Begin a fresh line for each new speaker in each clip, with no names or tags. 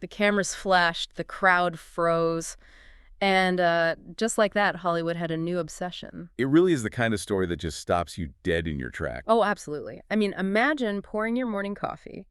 The cameras flashed, the crowd froze, and just like that, Hollywood had a new obsession.
It really is the kind of story that just stops you dead in your track.
Oh, absolutely. I mean, imagine pouring your morning coffee,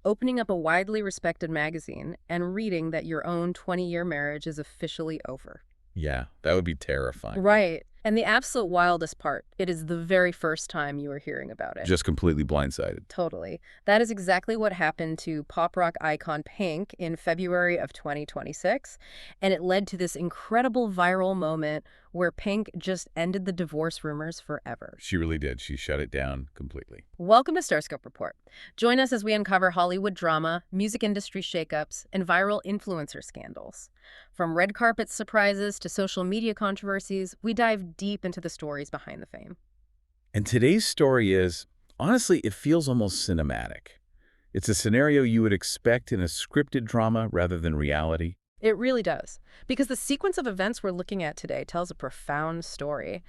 opening up a widely respected magazine, and reading that your own 20-year marriage is officially over.
Yeah, that would be terrifying.
Right. And the absolute wildest part, it is the very first time you are hearing about it.
Just completely blindsided.
Totally. That is exactly what happened to pop rock icon Pink in February of 2026, and it led to this incredible viral moment where Pink just ended the divorce rumors forever.
She really did. She shut it down completely.
Welcome to Starscope Report. Join us as we uncover Hollywood drama, music industry shakeups, and viral influencer scandals. From red carpet surprises to social media controversies, we dive deep into the stories behind the fame.
And today's story is, honestly, it feels almost cinematic. It's a scenario you would expect in a scripted drama rather than reality.
It really does, because the sequence of events we're looking at today tells a profound story.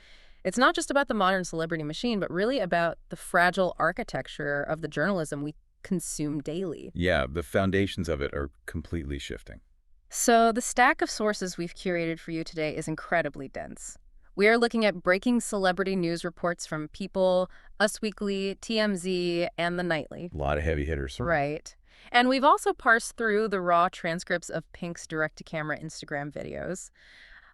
It's not just about the modern celebrity machine, but really about the fragile architecture of the journalism we consume daily.
Yeah, the foundations of it are completely shifting.
So the stack of sources we've curated for you today is incredibly dense. We are looking at breaking celebrity news reports from People, Us Weekly, TMZ, and The Nightly.
A lot of heavy hitters.
Right. And we've also parsed through the raw transcripts of Pink's direct-to-camera Instagram videos.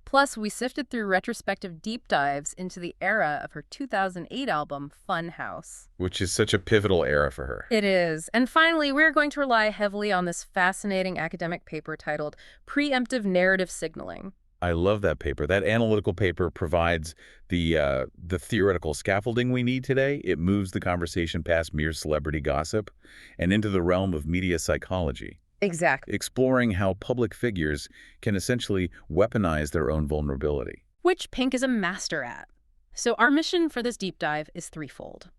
Plus, we sifted through retrospective deep dives into the era of her 2008 album, Funhouse.
Which is such a pivotal era for her.
It is. And finally, we're going to rely heavily on this fascinating academic paper titled Preemptive Narrative Signaling.
I love that paper. That analytical paper provides the theoretical scaffolding we need today. It moves the conversation past mere celebrity gossip and into the realm of media psychology.
Exactly.
Exploring how public figures can essentially weaponize their own vulnerability.
Which Pink is a master at. So our mission for this deep dive is threefold.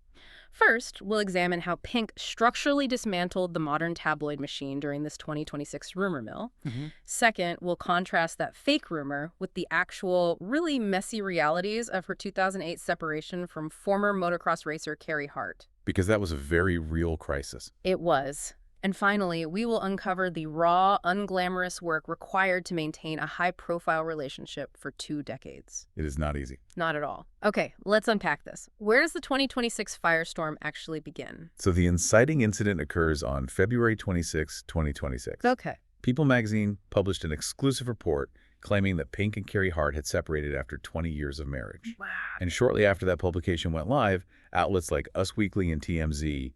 First, we'll examine how Pink structurally dismantled the modern tabloid machine during this 2026 rumor mill. Second, we'll contrast that fake rumor with the actual, really messy realities of her 2008 separation from former motocross racer Carey Hart.
Because that was a very real crisis.
It was. And finally, we will uncover the raw, unglamorous work required to maintain a high-profile relationship for 2 decades.
It is not easy.
Not at all. Okay, let's unpack this. Where does the 2026 firestorm actually begin?
So the inciting incident occurs on February 26, 2026.
Okay.
People magazine published an exclusive report claiming that Pink and Carey Hart had separated after 20 years of marriage.
Wow.
And shortly after that publication went live, outlets like Us Weekly and TMZ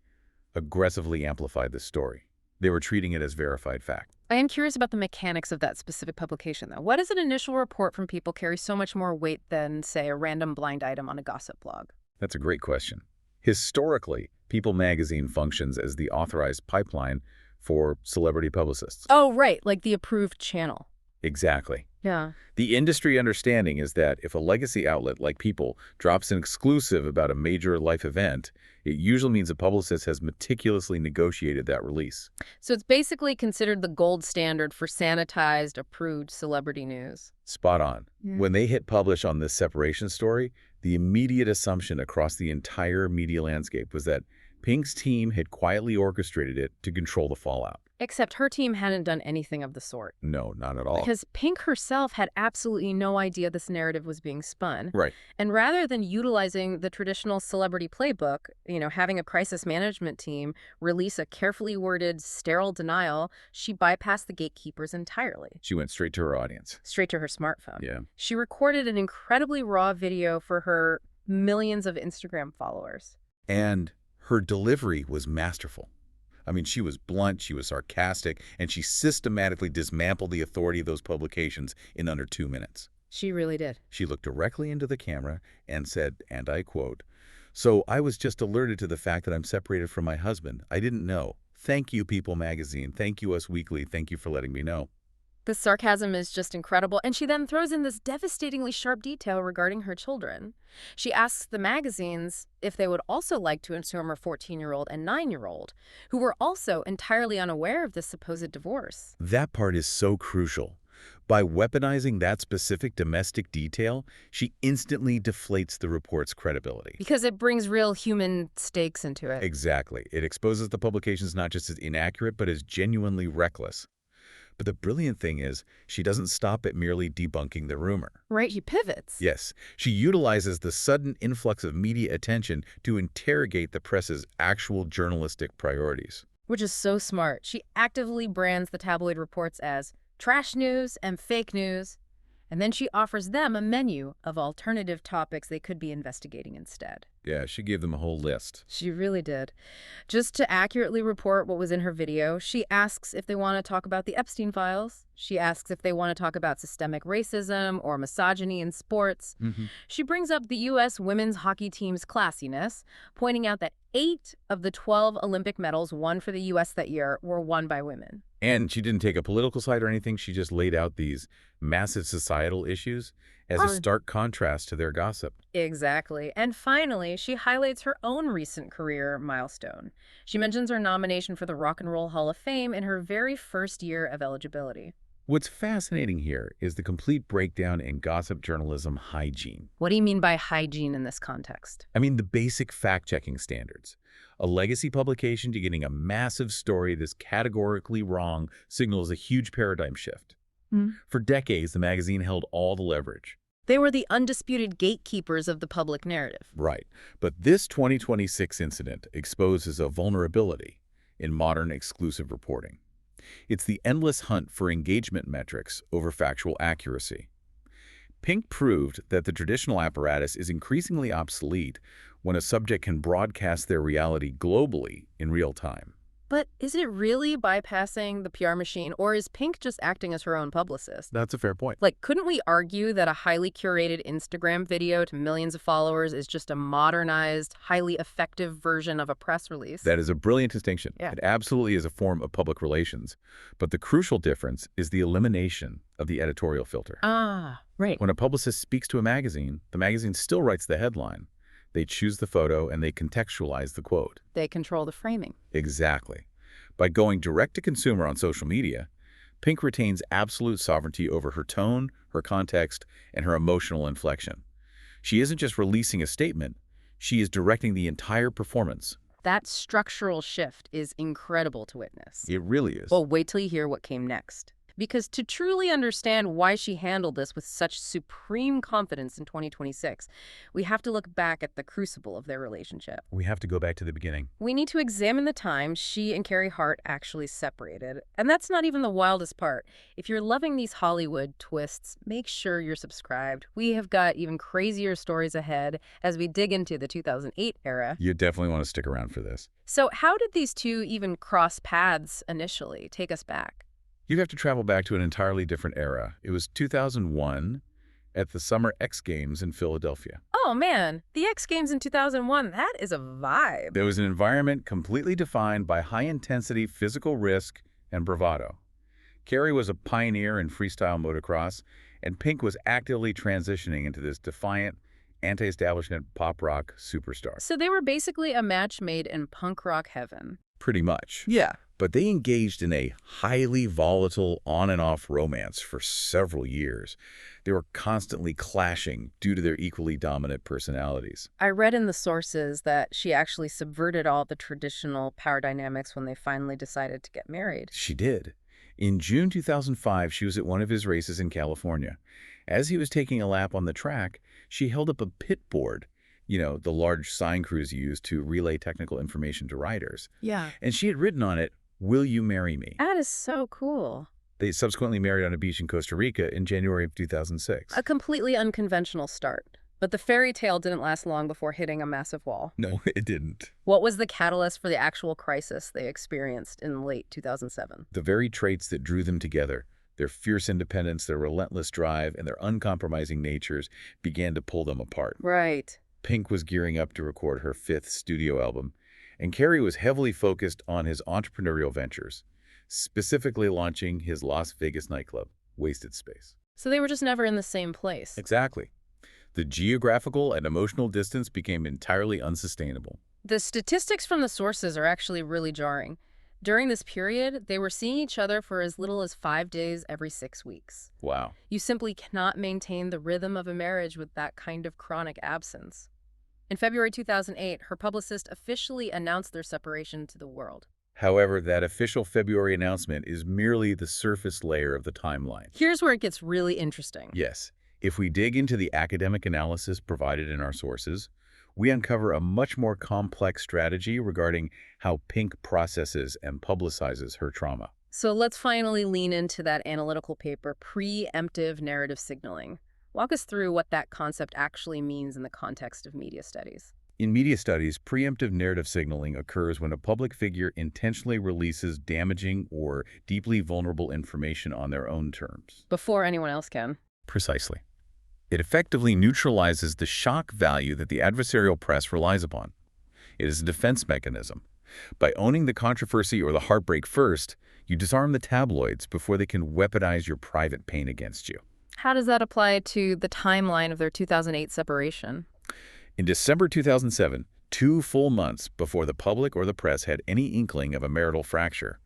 aggressively amplified this story. They were treating it as verified fact.
I am curious about the mechanics of that specific publication, though. What does an initial report from People carry so much more weight than, say, a random blind item on a gossip blog?
That's a great question. Historically, People magazine functions as the authorized pipeline for celebrity publicists.
Oh, right, like the approved channel.
Exactly.
Yeah.
The industry understanding is that if a legacy outlet like People drops an exclusive about a major life event, it usually means a publicist has meticulously negotiated that release.
So it's basically considered the gold standard for sanitized, approved celebrity news.
Spot on.
Yeah.
When they hit publish on this separation story, the immediate assumption across the entire media landscape was that Pink's team had quietly orchestrated it to control the fallout.
Except her team hadn't done anything of the sort.
No, not at all.
Because Pink herself had absolutely no idea this narrative was being spun.
Right.
And rather than utilizing the traditional celebrity playbook, having a crisis management team release a carefully worded, sterile denial, she bypassed the gatekeepers entirely.
She went straight to her audience.
Straight to her smartphone.
Yeah.
She recorded an incredibly raw video for her millions of Instagram followers.
And her delivery was masterful. I mean, she was blunt, she was sarcastic, and she systematically dismantled the authority of those publications in under 2 minutes.
She really did.
She looked directly into the camera and said, and I quote, "So I was just alerted to the fact that I'm separated from my husband. I didn't know. Thank you, People magazine. Thank you, Us Weekly. Thank you for letting me know."
The sarcasm is just incredible, and she then throws in this devastatingly sharp detail regarding her children. She asks the magazines if they would also like to inform her 14-year-old and 9-year-old, who were also entirely unaware of this supposed divorce.
That part is so crucial. By weaponizing that specific domestic detail, she instantly deflates the report's credibility.
Because it brings real human stakes into it.
Exactly. It exposes the publications not just as inaccurate, but as genuinely reckless. But the brilliant thing is, she doesn't stop at merely debunking the rumor.
Right, he pivots.
Yes, she utilizes the sudden influx of media attention to interrogate the press's actual journalistic priorities.
Which is so smart. She actively brands the tabloid reports as trash news and fake news, and then she offers them a menu of alternative topics they could be investigating instead.
Yeah, she gave them a whole list.
She really did. Just to accurately report what was in her video, she asks if they want to talk about the Epstein files. She asks if they want to talk about systemic racism or misogyny in sports. She brings up the U.S. women's hockey team's classiness, pointing out that 8 of the 12 Olympic medals won for the U.S. that year were won by women.
And she didn't take a political side or anything. She just laid out these massive societal issues as a stark contrast to their gossip.
Exactly. And finally, she highlights her own recent career milestone. She mentions her nomination for the Rock and Roll Hall of Fame in her very first year of eligibility.
What's fascinating here is the complete breakdown in gossip journalism hygiene.
What do you mean by hygiene in this context?
I mean, the basic fact-checking standards. A legacy publication to getting a massive story that's categorically wrong signals a huge paradigm shift. For decades, the magazine held all the leverage.
They were the undisputed gatekeepers of the public narrative.
Right. But this 2026 incident exposes a vulnerability in modern exclusive reporting. It's the endless hunt for engagement metrics over factual accuracy. Pink proved that the traditional apparatus is increasingly obsolete when a subject can broadcast their reality globally in real time.
But is it really bypassing the PR machine, or is Pink just acting as her own publicist?
That's a fair point.
Like, couldn't we argue that a highly curated Instagram video to millions of followers is just a modernized, highly effective version of a press release?
That is a brilliant distinction.
Yeah.
It absolutely is a form of public relations. But the crucial difference is the elimination of the editorial filter.
Ah, right.
When a publicist speaks to a magazine, the magazine still writes the headline. They choose the photo and they contextualize the quote.
They control the framing.
Exactly. By going direct to consumer on social media, Pink retains absolute sovereignty over her tone, her context, and her emotional inflection. She isn't just releasing a statement, she is directing the entire performance.
That structural shift is incredible to witness.
It really is.
Well, wait till you hear what came next. Because to truly understand why she handled this with such supreme confidence in 2026, we have to look back at the crucible of their relationship.
We have to go back to the beginning.
We need to examine the time she and Carey Hart actually separated. And that's not even the wildest part. If you're loving these Hollywood twists, make sure you're subscribed. We have got even crazier stories ahead as we dig into the 2008 era.
You definitely want to stick around for this.
So how did these two even cross paths initially? Take us back.
You have to travel back to an entirely different era. It was 2001 at the Summer X Games in Philadelphia.
Oh man, the X Games in 2001, that is a vibe.
There was an environment completely defined by high-intensity physical risk and bravado. Carey was a pioneer in freestyle motocross, and Pink was actively transitioning into this defiant, anti-establishment pop rock superstar.
So they were basically a match made in punk rock heaven.
Pretty much.
Yeah.
But they engaged in a highly volatile on-and-off romance for several years. They were constantly clashing due to their equally dominant personalities.
I read in the sources that she actually subverted all the traditional power dynamics when they finally decided to get married.
She did. In June 2005, she was at one of his races in California. As he was taking a lap on the track, she held up a pit board, you know, the large sign crews use to relay technical information to riders.
Yeah.
And she had written on it, "Will you marry me?"
That is so cool.
They subsequently married on a beach in Costa Rica in January of 2006.
A completely unconventional start. But the fairy tale didn't last long before hitting a massive wall.
No, it didn't.
What was the catalyst for the actual crisis they experienced in late 2007?
The very traits that drew them together, their fierce independence, their relentless drive, and their uncompromising natures began to pull them apart.
Right.
Pink was gearing up to record her 5th studio album, and Carey was heavily focused on his entrepreneurial ventures, specifically launching his Las Vegas nightclub, Wasted Space.
So they were just never in the same place.
Exactly. The geographical and emotional distance became entirely unsustainable.
The statistics from the sources are actually really jarring. During this period, they were seeing each other for as little as 5 days every 6 weeks.
Wow.
You simply cannot maintain the rhythm of a marriage with that kind of chronic absence. In February 2008, her publicist officially announced their separation to the world.
However, that official February announcement is merely the surface layer of the timeline.
Here's where it gets really interesting.
Yes, if we dig into the academic analysis provided in our sources, we uncover a much more complex strategy regarding how Pink processes and publicizes her trauma.
So let's finally lean into that analytical paper, preemptive narrative signaling. Walk us through what that concept actually means in the context of media studies.
In media studies, preemptive narrative signaling occurs when a public figure intentionally releases damaging or deeply vulnerable information on their own terms.
Before anyone else can.
Precisely. It effectively neutralizes the shock value that the adversarial press relies upon. It is a defense mechanism. By owning the controversy or the heartbreak first, you disarm the tabloids before they can weaponize your private pain against you.
How does that apply to the timeline of their 2008 separation?
In December 2007, 2 full months before the public or the press had any inkling of a marital fracture,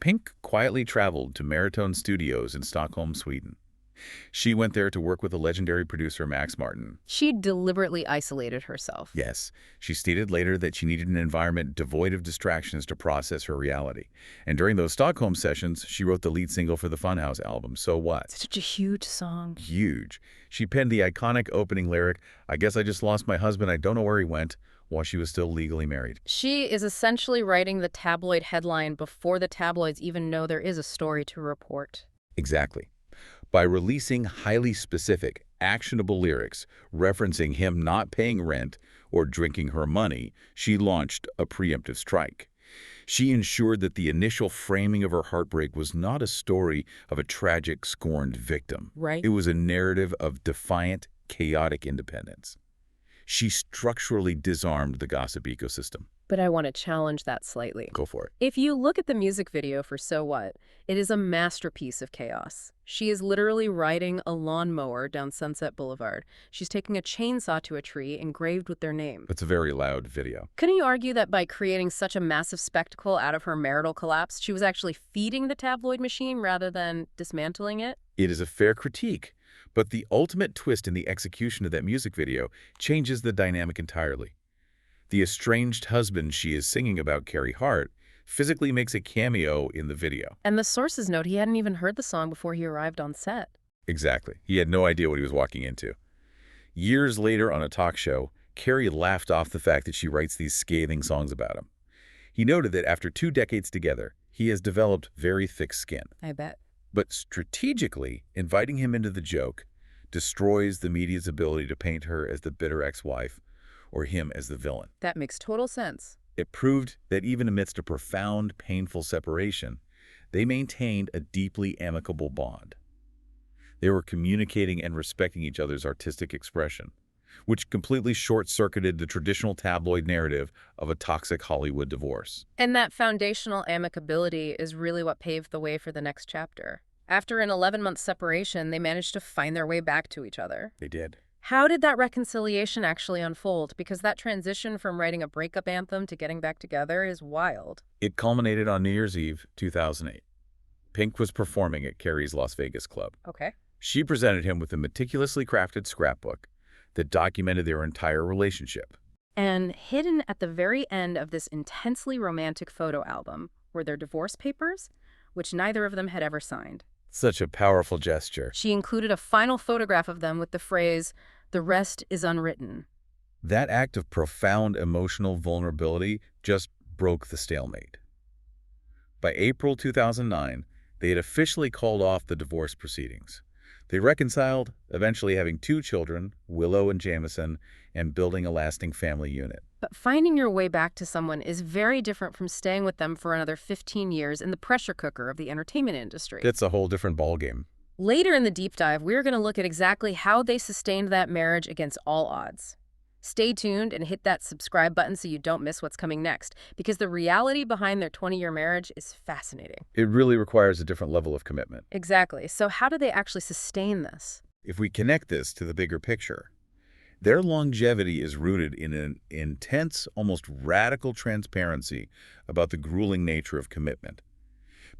Pink quietly traveled to Maritone Studios in Stockholm, Sweden. She went there to work with the legendary producer Max Martin.
She deliberately isolated herself.
Yes, she stated later that she needed an environment devoid of distractions to process her reality. And during those Stockholm sessions, she wrote the lead single for the Funhouse album, So What?
Such a huge song.
Huge. She penned the iconic opening lyric, I guess I just lost my husband, I don't know where he went, while she was still legally married.
She is essentially writing the tabloid headline before the tabloids even know there is a story to report.
Exactly. By releasing highly specific, actionable lyrics referencing him not paying rent or drinking her money, she launched a preemptive strike. She ensured that the initial framing of her heartbreak was not a story of a tragic, scorned victim.
Right.
It was a narrative of defiant, chaotic independence. She structurally disarmed the gossip ecosystem.
But I want to challenge that slightly.
Go for it.
If you look at the music video for So What, it is a masterpiece of chaos. She is literally riding a lawnmower down Sunset Boulevard. She's taking a chainsaw to a tree engraved with their name.
It's a very loud video.
Couldn't you argue that by creating such a massive spectacle out of her marital collapse, she was actually feeding the tabloid machine rather than dismantling it?
It is a fair critique, but the ultimate twist in the execution of that music video changes the dynamic entirely. The estranged husband she is singing about, Hart, physically makes a cameo in the video.
And the sources note he hadn't even heard the song before he arrived on set.
Exactly. He had no idea what he was walking into. Years later on a talk show, Carey laughed off the fact that she writes these scathing songs about him. He noted that after 2 decades together, he has developed very thick skin.
I bet.
But strategically, inviting him into the joke destroys the media's ability to paint her as the bitter ex-wife or him as the villain.
That makes total sense.
It proved that even amidst a profound, painful separation, they maintained a deeply amicable bond. They were communicating and respecting each other's artistic expression, which completely short-circuited the traditional tabloid narrative of a toxic Hollywood divorce.
And that foundational amicability is really what paved the way for the next chapter. After an 11-month separation, they managed to find their way back to each other.
They did.
How did that reconciliation actually unfold? Because that transition from writing a breakup anthem to getting back together is wild.
It culminated on New Year's Eve, 2008. Pink was performing at Carey's Las Vegas club.
Okay.
She presented him with a meticulously crafted scrapbook that documented their entire relationship.
And hidden at the very end of this intensely romantic photo album were their divorce papers, which neither of them had ever signed.
Such a powerful gesture.
She included a final photograph of them with the phrase, "The rest is unwritten."
That act of profound emotional vulnerability just broke the stalemate. By April 2009, they had officially called off the divorce proceedings. They reconciled, eventually having 2 children, Willow and Jameson, and building a lasting family unit.
But finding your way back to someone is very different from staying with them for another 15 years in the pressure cooker of the entertainment industry.
It's a whole different ballgame.
Later in the deep dive, we're going to look at exactly how they sustained that marriage against all odds. Stay tuned and hit that subscribe button so you don't miss what's coming next, because the reality behind their 20-year marriage is fascinating.
It really requires a different level of commitment.
Exactly. So how do they actually sustain this?
If we connect this to the bigger picture, their longevity is rooted in an intense, almost radical transparency about the grueling nature of commitment.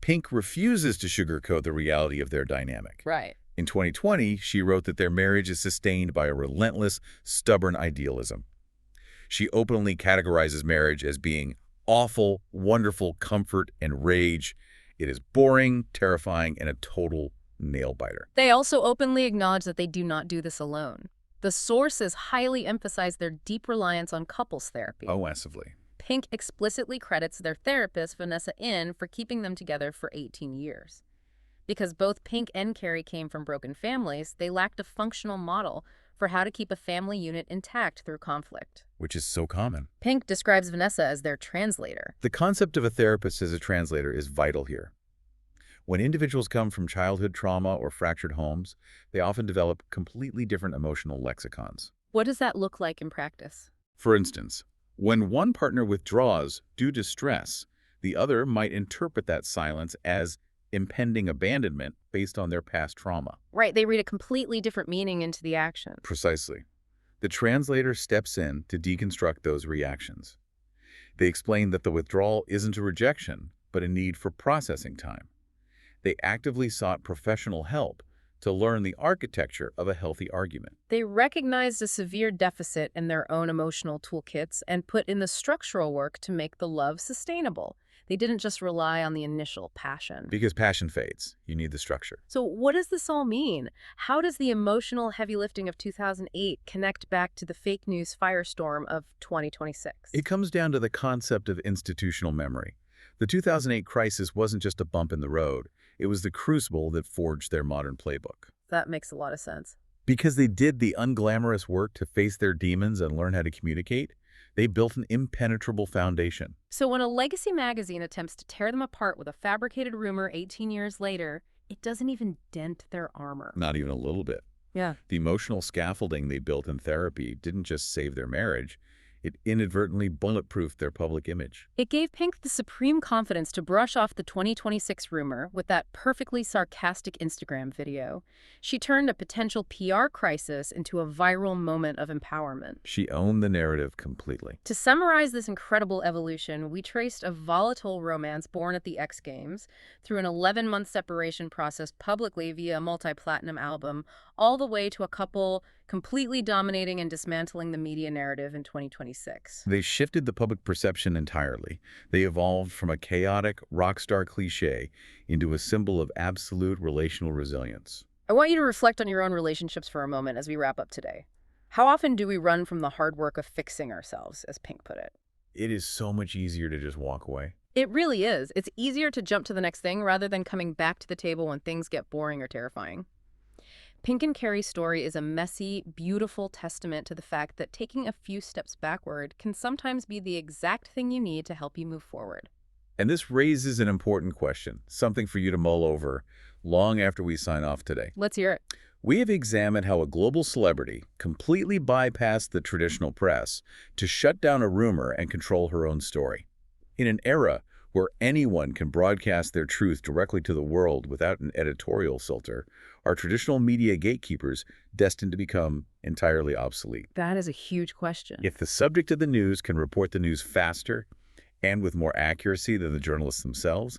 Pink refuses to sugarcoat the reality of their dynamic.
Right.
In 2020, she wrote that their marriage is sustained by a relentless, stubborn idealism. She openly categorizes marriage as being awful, wonderful comfort and rage. It is boring, terrifying, and a total nail-biter.
They also openly acknowledge that they do not do this alone. The sources highly emphasize their deep reliance on couples therapy.
Oh, massively.
Pink explicitly credits their therapist, Vanessa In, for keeping them together for 18 years. Because both Pink and Carey came from broken families, they lacked a functional model for how to keep a family unit intact through conflict.
Which is so common.
Pink describes Vanessa as their translator.
The concept of a therapist as a translator is vital here. When individuals come from childhood trauma or fractured homes, they often develop completely different emotional lexicons.
What does that look like in practice?
For instance, when one partner withdraws due to stress, the other might interpret that silence as impending abandonment based on their past trauma.
Right, they read a completely different meaning into the action.
Precisely. The translator steps in to deconstruct those reactions. They explain that the withdrawal isn't a rejection, but a need for processing time. They actively sought professional help to learn the architecture of a healthy argument.
They recognized a severe deficit in their own emotional toolkits and put in the structural work to make the love sustainable. They didn't just rely on the initial passion.
Because passion fades, you need the structure.
So what does this all mean? How does the emotional heavy lifting of 2008 connect back to the fake news firestorm of 2026?
It comes down to the concept of institutional memory. The 2008 crisis wasn't just a bump in the road. It was the crucible that forged their modern playbook.
That makes a lot of sense.
Because they did the unglamorous work to face their demons and learn how to communicate, they built an impenetrable foundation.
So when a legacy magazine attempts to tear them apart with a fabricated rumor 18 years later, it doesn't even dent their armor.
Not even a little bit.
Yeah.
The emotional scaffolding they built in therapy didn't just save their marriage, it inadvertently bulletproofed their public image.
It gave Pink the supreme confidence to brush off the 2026 rumor with that perfectly sarcastic Instagram video. She turned a potential PR crisis into a viral moment of empowerment.
She owned the narrative completely.
To summarize this incredible evolution, we traced a volatile romance born at the X Games through an 11-month separation process publicly via a multi-platinum album, all the way to a couple completely dominating and dismantling the media narrative in 2026.
They shifted the public perception entirely. They evolved from a chaotic rock star cliche into a symbol of absolute relational resilience.
I want you to reflect on your own relationships for a moment as we wrap up today. How often do we run from the hard work of fixing ourselves, as Pink put it?
It is so much easier to just walk away.
It really is. It's easier to jump to the next thing rather than coming back to the table when things get boring or terrifying. Pink and Carey's story is a messy, beautiful testament to the fact that taking a few steps backward can sometimes be the exact thing you need to help you move forward.
And this raises an important question, something for you to mull over long after we sign off today.
Let's hear it.
We have examined how a global celebrity completely bypassed the traditional press to shut down a rumor and control her own story. In an era where anyone can broadcast their truth directly to the world without an editorial filter, are traditional media gatekeepers destined to become entirely obsolete?
That is a huge question.
If the subject of the news can report the news faster and with more accuracy than the journalists themselves,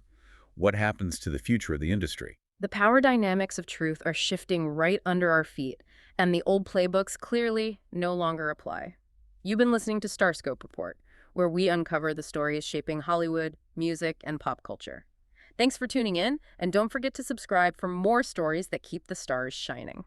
what happens to the future of the industry?
The power dynamics of truth are shifting right under our feet, and the old playbooks clearly no longer apply. You've been listening to Starscope Report, where we uncover the stories shaping Hollywood, music, and pop culture. Thanks for tuning in, and don't forget to subscribe for more stories that keep the stars shining.